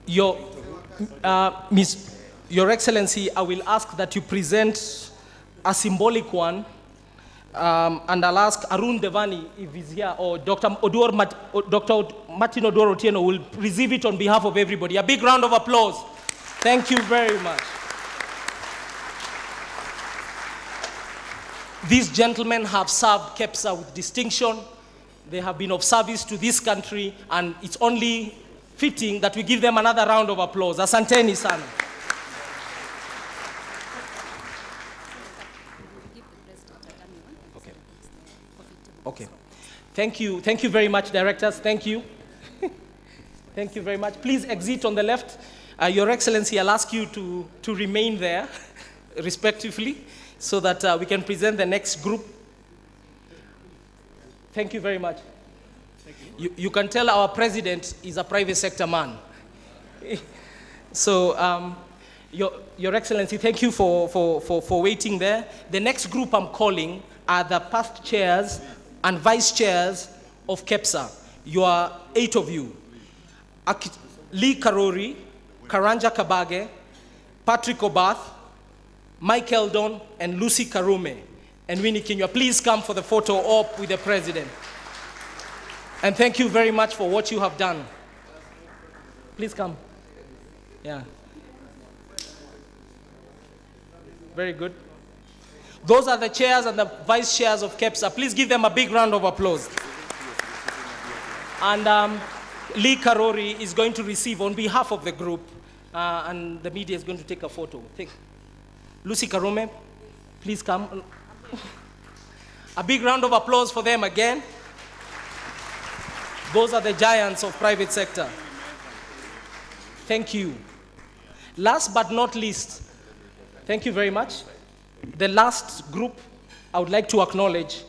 Your, Your Excellency, I will ask that you present a symbolic one, and I'll ask Arun Devani if he's here, or Dr. Dr. Martin Odoro Otieno will receive it on behalf of everybody. A big round of applause. Thank you very much. These gentlemen have served KEPSA with distinction. They have been of service to this country, and it's only fitting that we give them another round of applause. Asanteni sana. Okay. Okay. Thank you very much, directors. Thank you. Thank you very much. Please exit on the left. Your Excellency, I'll ask you to remain there, respectively, so that we can present the next group. Thank you very much. You can tell our president is a private sector man. So, Your Excellency, thank you for waiting there. The next group I'm calling are the past chairs and vice chairs of KEPSA. You are 8 of you. Lee Karori, Karanja Kabage, Patrick Obath, Mike Eldon, and Lucy Karume, and Winnie Kinywa. Please come for the photo op with the president. And thank you very much for what you have done. Please come. Yeah. Very good. Those are the chairs and the vice chairs of KEPSA. Please give them a big round of applause. And Lee Karori is going to receive on behalf of the group, and the media is going to take a photo. Lucy Karume, please come. A big round of applause for them again. Those are the giants of private sector. Thank you. Last but not least, thank you very much. The last group I would like to acknowledge,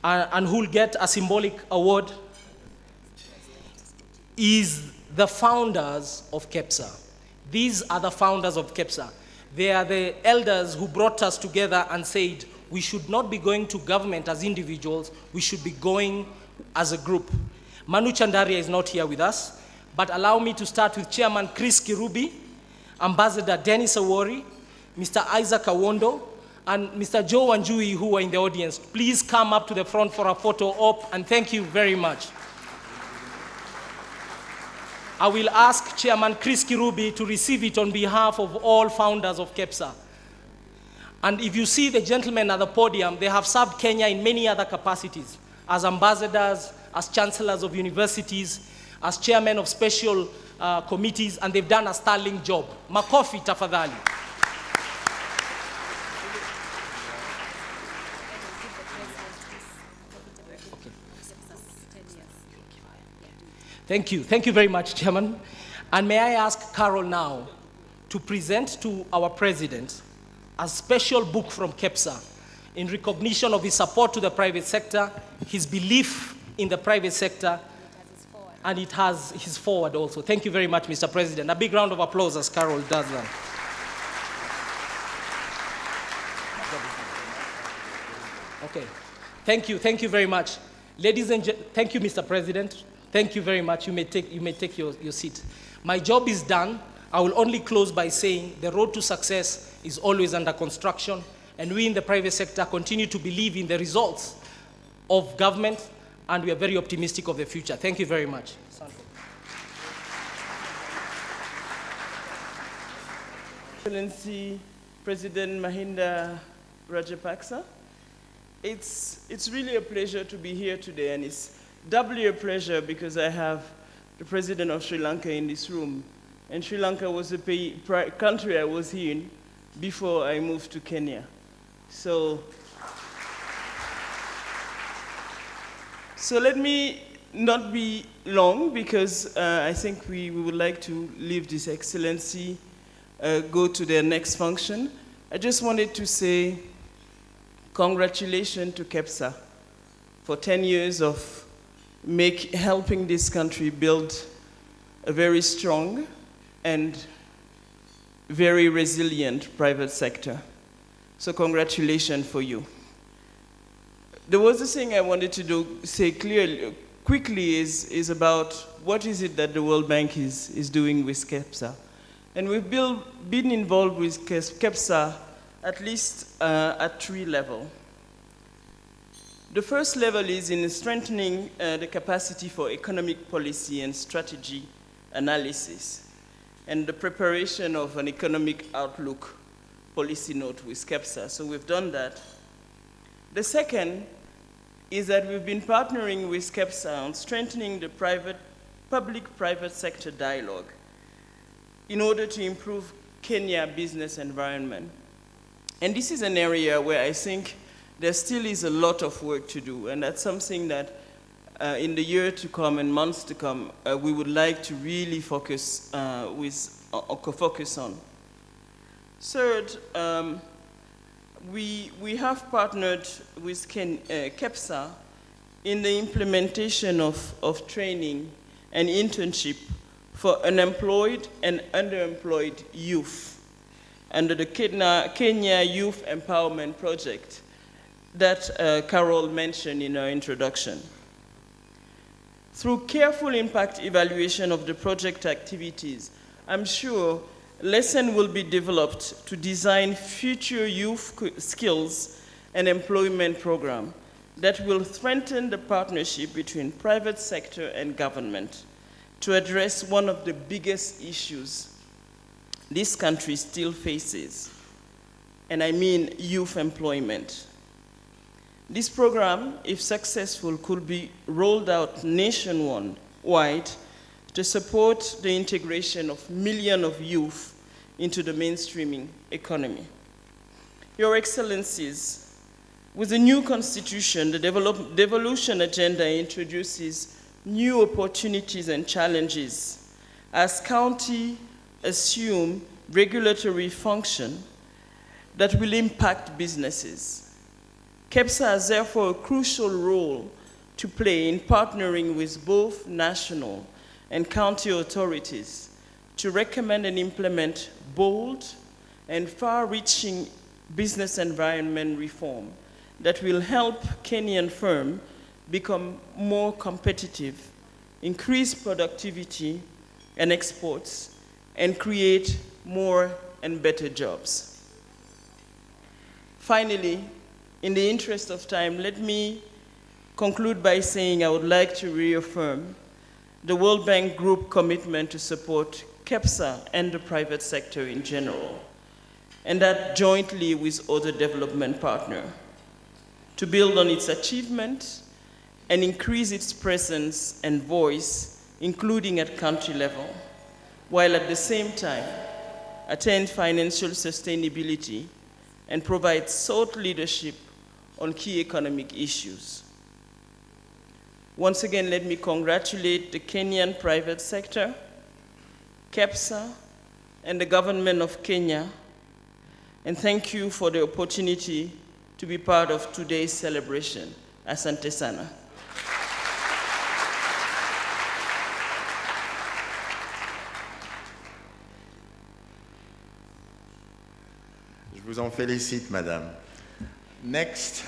and who will get a symbolic award, is the founders of KEPSA. These are the founders of KEPSA. They are the elders who brought us together and said, we should not be going to government as individuals, we should be going as a group. Manu Chandaria is not here with us, but allow me to start with Chairman Chris Kirubi, Ambassador Dennis Awori, Mr. Isaac Awondo, and Mr. Joe Wanjui, who are in the audience. Please come up to the front for a photo op, and thank you very much. I will ask Chairman Chris Kirubi to receive it on behalf of all founders of KEPSA. And if you see the gentlemen at the podium, they have served Kenya in many other capacities, as ambassadors, as chancellors of universities, as chairmen of special committees, and they've done a sterling job. Makofi tafadhali. Thank you very much, Chairman. And may I ask Carol now to present to our president a special book from KEPSA in recognition of his support to the private sector, his belief in the private sector, and it has his forward also. Thank you very much, Mr. President. A big round of applause as Carol does that. Okay, thank you very much. Ladies and gentlemen, thank you, Mr. President. Thank you very much. You may take your seat. My job is done. I will only close by saying the road to success is always under construction, and we in the private sector continue to believe in the results of government, and we are very optimistic of the future. Thank you very much. Excellency President Mahinda Rajapaksa, it's really a pleasure to be here today, and it's doubly a pleasure because I have the President of Sri Lanka in this room. And Sri Lanka was the country I was in before I moved to Kenya. So let me not be long because I think we would like to leave His Excellency, go to their next function. I just wanted to say congratulations to KEPSA for 10 years of helping this country build a very strong and very resilient private sector. So congratulations for you. There was a thing I wanted to say clearly, quickly is about what is it that the World Bank is doing with KEPSA. And we've been involved with KEPSA at least at 3 levels. The first level is in strengthening the capacity for economic policy and strategy analysis, and the preparation of an economic outlook policy note with KEPSA. So we've done that. The second is that we've been partnering with KEPSA on strengthening the public-private sector dialogue in order to improve Kenya business environment. And this is an area where I think there still is a lot of work to do, and that's something that in the year to come and months to come, we would like to really focus on. Third, we have partnered with KEPSA in the implementation of training and internship for unemployed and underemployed youth under the Kenya Youth Empowerment Project that Carol mentioned in her introduction. Through careful impact evaluation of the project activities, I'm sure lessons will be developed to design future youth skills and employment programs that will strengthen the partnership between private sector and government to address one of the biggest issues this country still faces, and I mean youth employment. This program, if successful, could be rolled out nationwide to support the integration of millions of youth into the mainstreaming economy. Your Excellencies, with the new constitution, the devolution agenda introduces new opportunities and challenges as county assume regulatory function that will impact businesses. KEPSA has therefore a crucial role to play in partnering with both national and county authorities to recommend and implement bold and far-reaching business environment reform that will help Kenyan firms become more competitive, increase productivity and exports, and create more and better jobs. Finally, in the interest of time, let me conclude by saying I would like to reaffirm the World Bank Group commitment to support KEPSA and the private sector in general, and that jointly with other development partners, to build on its achievement and increase its presence and voice, including at country level, while at the same time attain financial sustainability and provide thought leadership on key economic issues. Once again, let me congratulate the Kenyan private sector, KEPSA, and the government of Kenya, and thank you for the opportunity to be part of today's celebration. Asante sana. Je vous en félicite, Madame. Next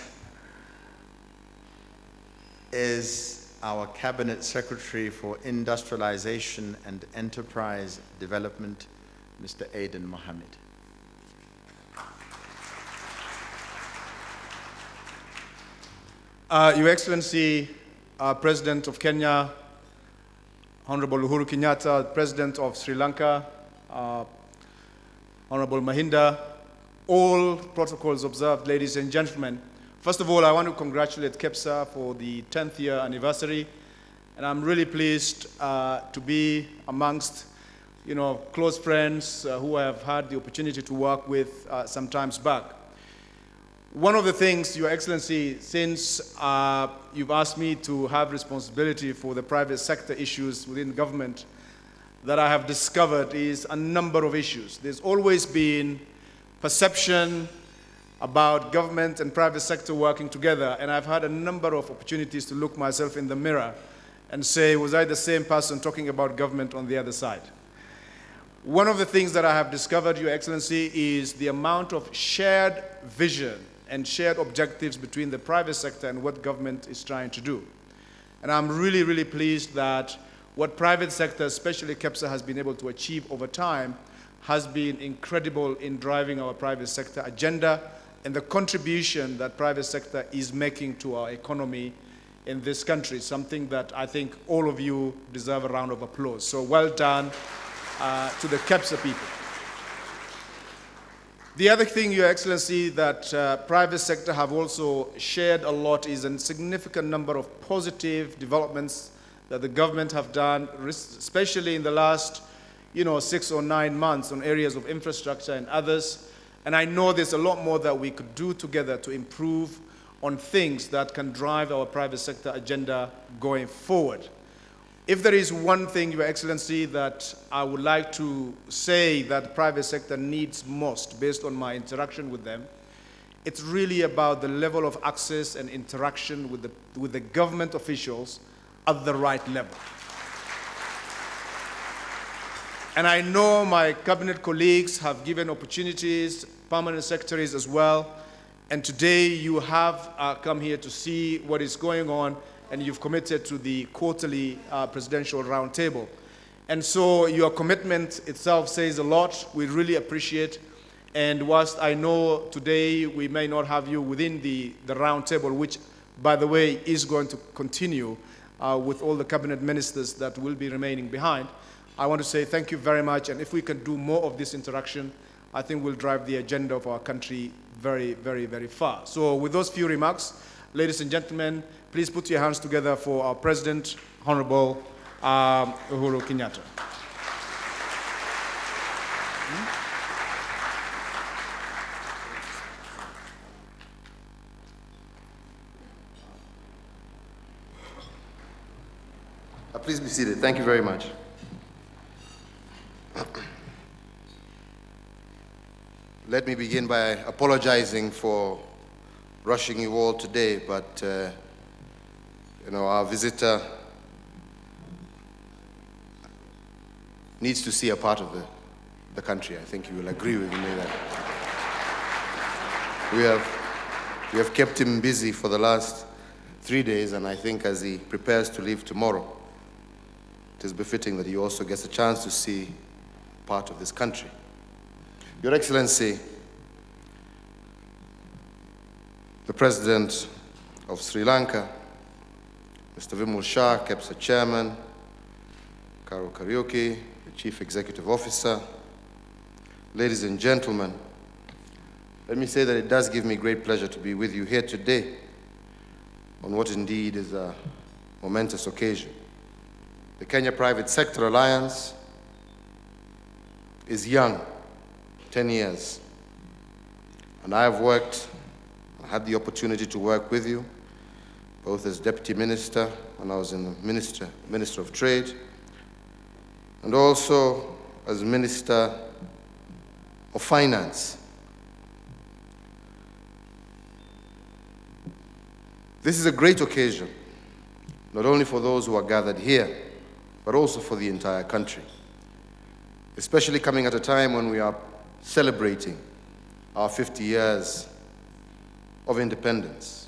is our Cabinet Secretary for Industrialization and Enterprise Development, Mr. Aden Mohammed. Your Excellency, President of Kenya, Honorable Uhuru Kenyatta, President of Sri Lanka, Honorable Mahinda, all protocols observed, ladies and gentlemen. First of all, I want to congratulate KEPSA for the 10th year anniversary, and I'm really pleased to be amongst close friends who I have had the opportunity to work with some times back. One of the things, Your Excellency, since you've asked me to have responsibility for the private sector issues within government, that I have discovered is a number of issues. There's always been perception about government and private sector working together, and I've had a number of opportunities to look myself in the mirror and say, was I the same person talking about government on the other side? One of the things that I have discovered, Your Excellency, is the amount of shared vision and shared objectives between the private sector and what government is trying to do. And I'm really, really pleased that what private sector, especially KEPSA, has been able to achieve over time has been incredible in driving our private sector agenda and the contribution that private sector is making to our economy in this country, something that I think all of you deserve a round of applause. So well done to the KEPSA people. The other thing, Your Excellency, that private sector have also shared a lot is a significant number of positive developments that the government have done, especially in the last 6 or 9 months on areas of infrastructure and others. And I know there's a lot more that we could do together to improve on things that can drive our private sector agenda going forward. If there is one thing, Your Excellency, that I would like to say that private sector needs most, based on my interaction with them, it's really about the level of access and interaction with the government officials at the right level. And I know my cabinet colleagues have given opportunities, permanent secretaries as well, and today you have come here to see what is going on, and you've committed to the quarterly presidential roundtable. And so your commitment itself says a lot. We really appreciate. And whilst I know today we may not have you within the roundtable, which, by the way, is going to continue with all the cabinet ministers that will be remaining behind, I want to say thank you very much. And if we can do more of this interaction, I think we'll drive the agenda of our country very, very, very far. So with those few remarks, ladies and gentlemen, please put your hands together for our President, Honorable Uhuru Kenyatta. Please be seated. Thank you very much. Let me begin by apologizing for rushing you all today, but our visitor needs to see a part of the country. I think you will agree with me that we have kept him busy for the last 3 days, and I think as he prepares to leave tomorrow, it is befitting that he also gets a chance to see part of this country. Your Excellency, the President of Sri Lanka, Mr. Vimal Shah, KEPSA Chairman, Karo Kariuki, the Chief Executive Officer, ladies and gentlemen, let me say that it does give me great pleasure to be with you here today on what indeed is a momentous occasion. The Kenya Private Sector Alliance is young, 10 years, and I had the opportunity to work with you, both as Deputy Minister when I was in the Minister of Trade, and also as Minister of Finance. This is a great occasion, not only for those who are gathered here, but also for the entire country, especially coming at a time when we are celebrating our 50 years of independence.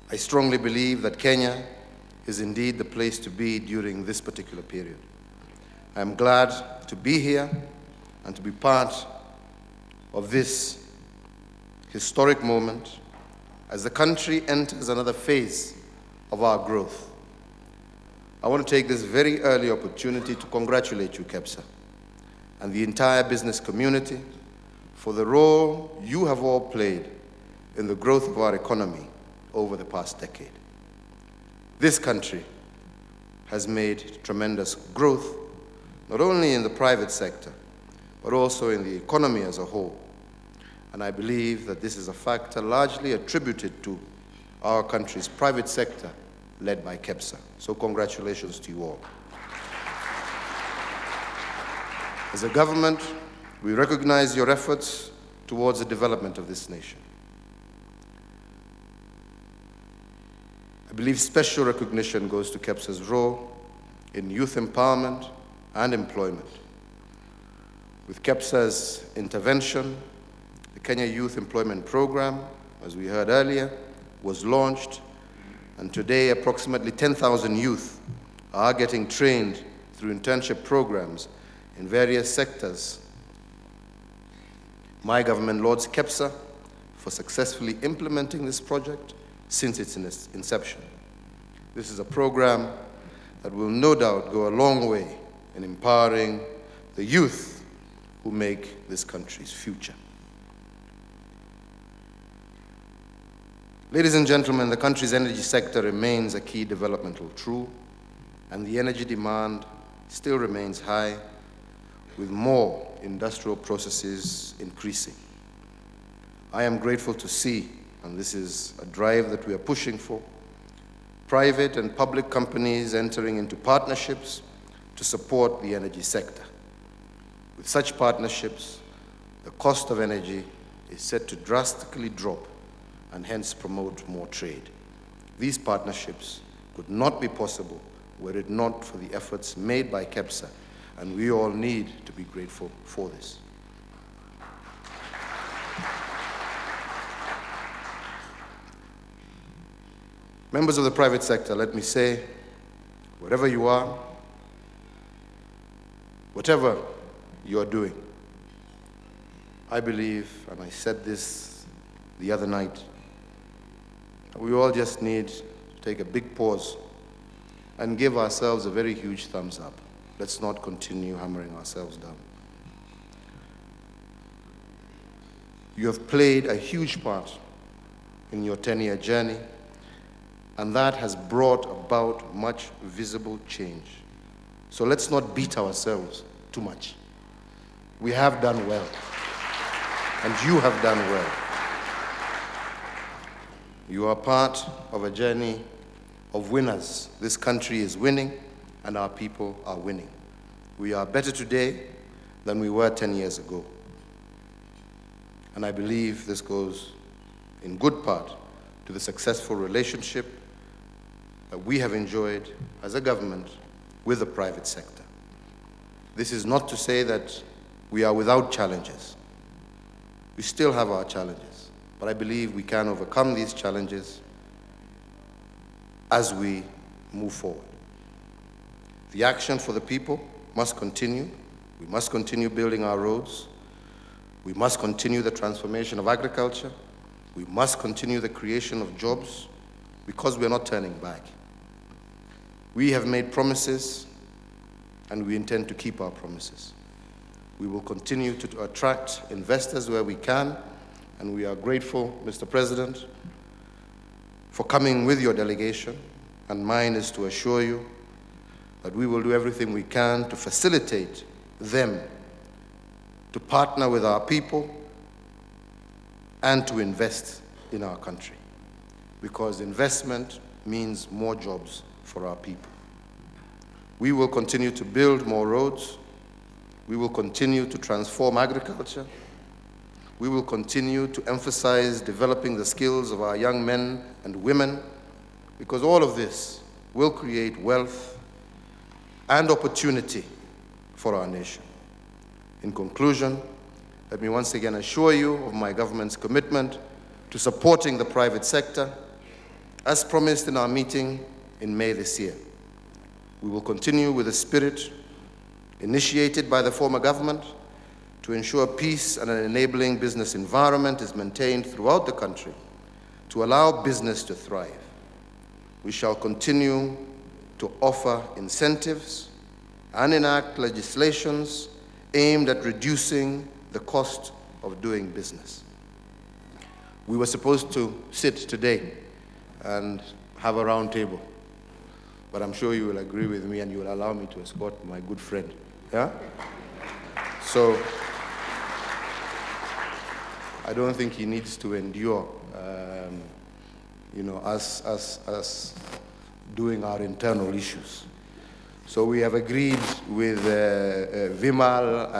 I strongly believe that Kenya is indeed the place to be during this particular period. I'm glad to be here and to be part of this historic moment as the country enters another phase of our growth. I want to take this very early opportunity to congratulate you, KEPSA, and the entire business community for the role you have all played in the growth of our economy over the past decade. This country has made tremendous growth, not only in the private sector, but also in the economy as a whole. And I believe that this is a factor largely attributed to our country's private sector led by KEPSA. So congratulations to you all. As a government, we recognize your efforts towards the development of this nation. I believe special recognition goes to KEPSA's role in youth empowerment and employment. With KEPSA's intervention, the Kenya Youth Employment Program, as we heard earlier, was launched, And today, approximately 10,000 youth are getting trained through internship programs in various sectors. My government lauds KEPSA for successfully implementing this project since its inception. This is a program that will no doubt go a long way in empowering the youth who make this country's future. Ladies and gentlemen, the country's energy sector remains a key developmental tool, and the energy demand still remains high, with more industrial processes increasing. I am grateful to see, and this is a drive that we are pushing for, private and public companies entering into partnerships to support the energy sector. With such partnerships, the cost of energy is set to drastically drop and hence promote more trade. These partnerships could not be possible were it not for the efforts made by KEPSA, and we all need to be grateful for this. Members of the private sector, let me say, wherever you are, whatever you are doing, I believe, and I said this the other night, we all just need to take a big pause and give ourselves a very huge thumbs up. Let's not continue hammering ourselves down. You have played a huge part in your 10-year journey, and that has brought about much visible change. So let's not beat ourselves too much. We have done well, and you have done well. You are part of a journey of winners. This country is winning, and our people are winning. We are better today than we were 10 years ago. And I believe this goes in good part to the successful relationship that we have enjoyed as a government with the private sector. This is not to say that we are without challenges. We still have our challenges, but I believe we can overcome these challenges as we move forward. The action for the people must continue. We must continue building our roads. We must continue the transformation of agriculture. We must continue the creation of jobs, because we are not turning back. We have made promises, and we intend to keep our promises. We will continue to attract investors where we can, and we are grateful, Mr. President, for coming with your delegation, and mine is to assure you that we will do everything we can to facilitate them to partner with our people and to invest in our country, because investment means more jobs for our people. We will continue to build more roads. We will continue to transform agriculture. We will continue to emphasize developing the skills of our young men and women, because all of this will create wealth and opportunity for our nation. In conclusion, let me once again assure you of my government's commitment to supporting the private sector, as promised in our meeting in May this year. We will continue with the spirit initiated by the former government to ensure peace and an enabling business environment is maintained throughout the country to allow business to thrive. We shall continue to offer incentives and enact legislations aimed at reducing the cost of doing business. We were supposed to sit today and have a round table, but I'm sure you will agree with me and you will allow me to escort my good friend. Yeah? So I don't think he needs to endure, us doing our internal issues. So we have agreed with Vimal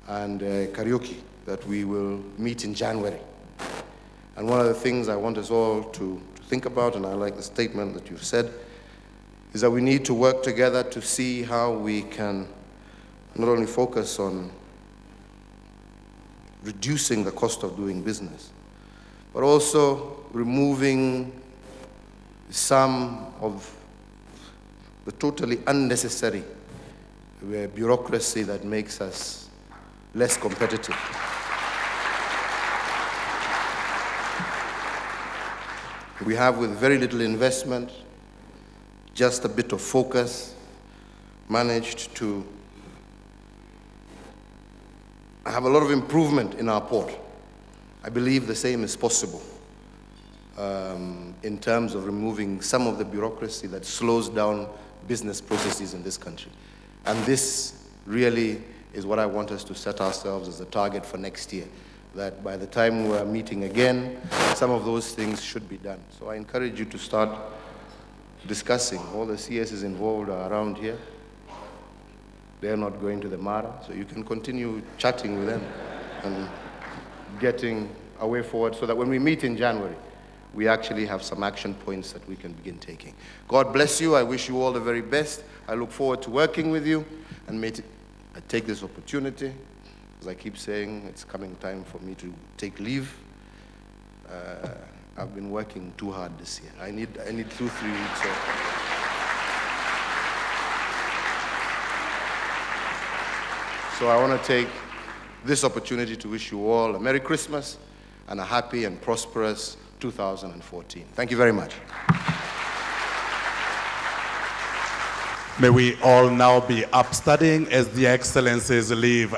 and Karaoke that we will meet in January. And one of the things I want us all to think about, and I like the statement that you've said, is that we need to work together to see how we can not only focus on reducing the cost of doing business, but also removing some of the totally unnecessary bureaucracy that makes us less competitive. We have, with very little investment, just a bit of focus, managed to have a lot of improvement in our port. I believe the same is possible in terms of removing some of the bureaucracy that slows down business processes in this country. And this really is what I want us to set ourselves as a target for next year, that by the time we're meeting again, some of those things should be done. So I encourage you to start discussing. All the CSs involved are around here. They're not going to the Mara, so you can continue chatting with them and getting a way forward so that when we meet in January, we actually have some action points that we can begin taking. God bless you. I wish you all the very best. I look forward to working with you, and I take this opportunity, as I keep saying, it's coming time for me to take leave. I've been working too hard this year. I need 2-3 weeks off. So I want to take this opportunity to wish you all a Merry Christmas and a happy and prosperous 2014. Thank you very much. May we all now be upstanding as the Excellencies leave.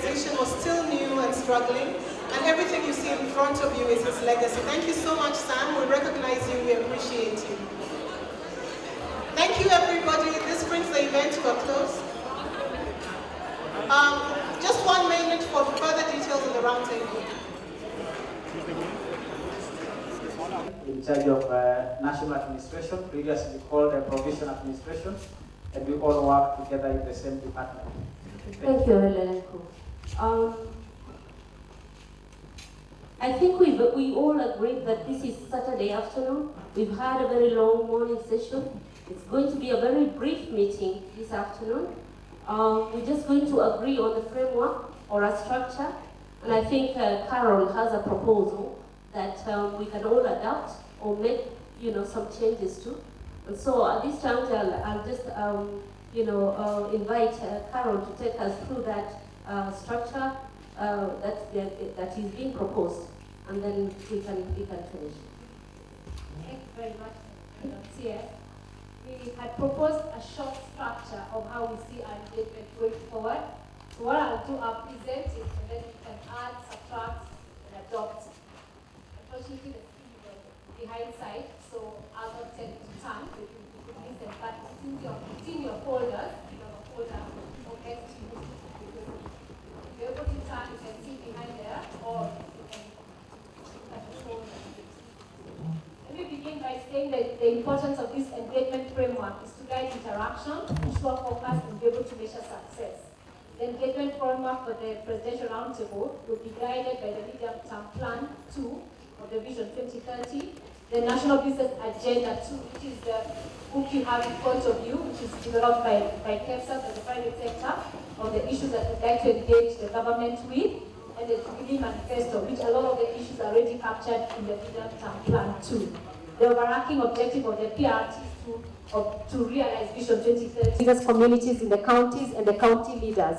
organization was still new and struggling, and everything you see in front of you is his legacy. Thank you so much, Sam. We recognize you, we appreciate you. Thank you, everybody. This brings the event to a close. Just 1 minute for further details on the roundtable. In charge of national administration, previously called provision administration, and we all work together in the same department. Thank you, Helenko. I think we all agree that this is Saturday afternoon. We've had a very long morning session. It's going to be a very brief meeting this afternoon. We're just going to agree on the framework or a structure, and I think Carol has a proposal that we can all adopt or make, some changes to. And so at this time, I'll just, invite Carol to take us through that structure that is being proposed, and then we can finish. Thank you very much, Madam Chair. We had proposed a short structure of how we see our engagement going forward. So what I'll do, I'll present it, and then we can add, subtract, and adopt. Unfortunately, the screen was behind side, so I'll not tell you to turn, so you could listen. But since you're in your folders, you have a folder for next to you. If you're able to turn, you can see behind there, or you can look at the folder. Let me begin by saying that the importance of this engagement framework is to guide interaction, ensure focus, and be able to measure success. The engagement framework for the Presidential Roundtable will be guided by the Medium-Term Plan 2 of the Vision 2030, the National Business Agenda 2, which is the book you have in front of you, which is developed by KEPSA, by the private sector, on the issues that we'd like to engage the government with, and the Jubilee Manifesto, which a lot of the issues are already captured in the Medium-Term Plan 2. The overarching objective of the PRT is to realize Vision 2030. Business communities in the counties and the county leaders.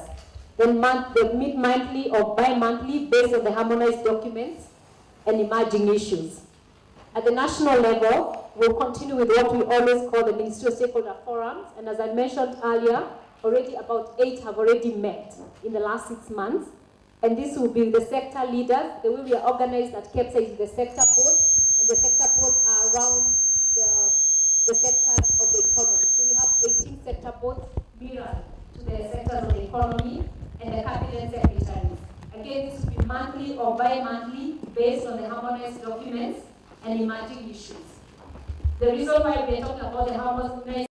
Then the mid-monthly or bi-monthly based on the harmonized documents and emerging issues. At the national level, we'll continue with what we always call the ministerial stakeholder forums, and as I mentioned earlier, already about 8 have already met in the last 6 months, and this will be the sector leaders. The way we are organized at KEPSA is the sector board, and the sector boards are around the sectors of the economy. So we have 18 sector boards mirrored to the sectors of the economy and the cabinet secretaries. Again, this will be monthly or bi-monthly based on the harmonized documents and emerging issues. The reason why we're talking about the harmonized